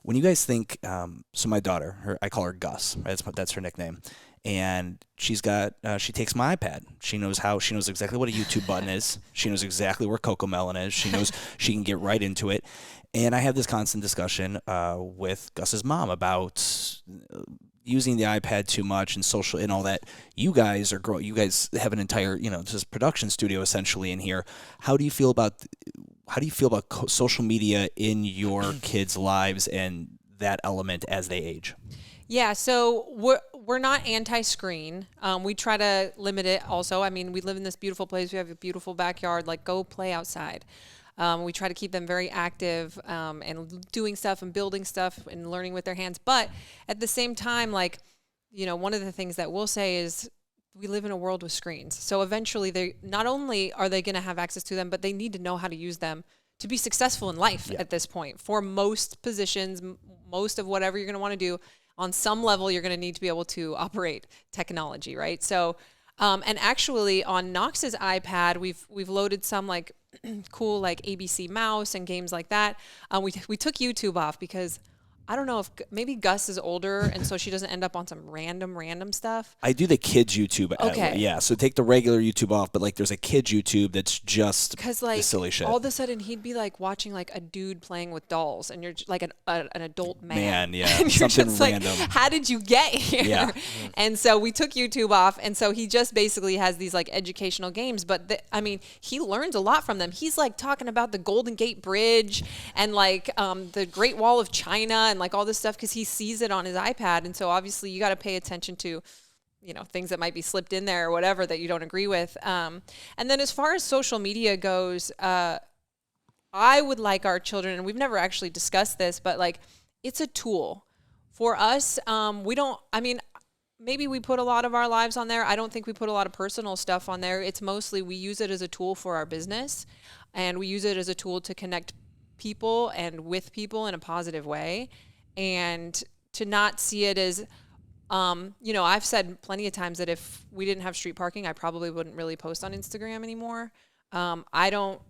When you guys think, so my daughter, I call her Gus, right? That's her nickname, and she takes my iPad. She knows exactly what a YouTube button is. She knows exactly where Cocomelon is. She knows she can get right into it. And I have this constant discussion with Gus's mom about using the iPad too much and social and all that. You guys are growing. You guys have an entire, this production studio essentially in here. How do you feel about social media in your kids' lives and that element as they age? Yeah, so we're not anti-screen. We try to limit it also. I mean, we live in this beautiful place. We have a beautiful backyard. Like, go play outside. We try to keep them very active and doing stuff and building stuff and learning with their hands. But at the same time, like, one of the things that we'll say is we live in a world with screens. So eventually they not only are they going to have access to them, but they need to know how to use them to be successful in life at this point. For most positions, most of whatever you're going to want to do, on some level, you're going to need to be able to operate technology, right? So, and actually on Knox's iPad, we've loaded some like cool like ABC Mouse and games like that. We took YouTube off because I don't know if maybe Gus is older and so she doesn't end up on some random stuff. I do the kids YouTube. Okay. Yeah. So take the regular YouTube off, but like there's a kids YouTube that's just Because the like silly shit. all of a sudden he'd be like watching like a dude playing with dolls, and you're like an adult man. Yeah. And you're Something just random. like, how did you get here? Yeah. And so we took YouTube off, and so he just basically has these like educational games. But I mean, he learns a lot from them. He's like talking about the Golden Gate Bridge and like the Great Wall of China and like all this stuff because he sees it on his iPad. And so obviously you got to pay attention to things that might be slipped in there or whatever that you don't agree with. And then as far as social media goes, I would like our children, and we've never actually discussed this, but like it's a tool for us. Maybe we put a lot of our lives on there. I don't think we put a lot of personal stuff on there. It's mostly we use it as a tool for our business, and we use it as a tool to connect people and with people in a positive way, and to not see it as I've said plenty of times that if we didn't have street parking, I probably wouldn't really post on Instagram anymore. I don't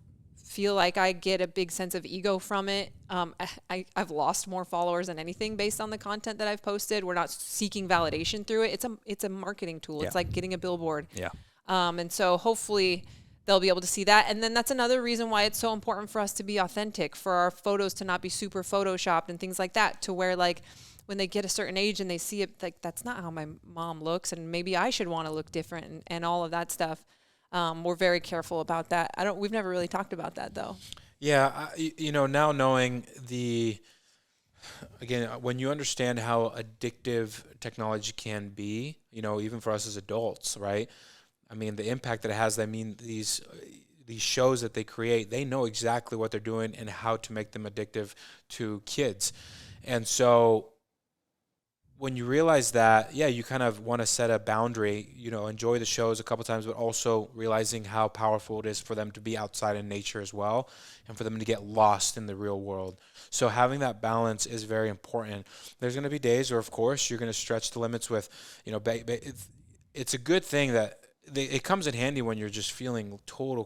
feel like I get a big sense of ego from it. I've lost more followers than anything based on the content that I've posted. We're not seeking validation through it. It's a marketing tool. Yeah. It's like getting a billboard. Yeah. And so hopefully they'll be able to see that. And then that's another reason why it's so important for us to be authentic, for our photos to not be super photoshopped and things like that, to where like when they get a certain age and they see it, like, that's not how my mom looks, and maybe I should want to look different and all of that stuff. We're very careful about that. We've never really talked about that though. Yeah. Now knowing again, when you understand how addictive technology can be, even for us as adults, right? I mean, the impact that it has, these shows that they create, they know exactly what they're doing and how to make them addictive to kids. And so when you realize that, yeah, you kind of want to set a boundary, enjoy the shows a couple times, but also realizing how powerful it is for them to be outside in nature as well, and for them to get lost in the real world. So having that balance is very important. There's going to be days where, of course, you're going to stretch the limits with, it's a good thing that it comes in handy when you're just feeling total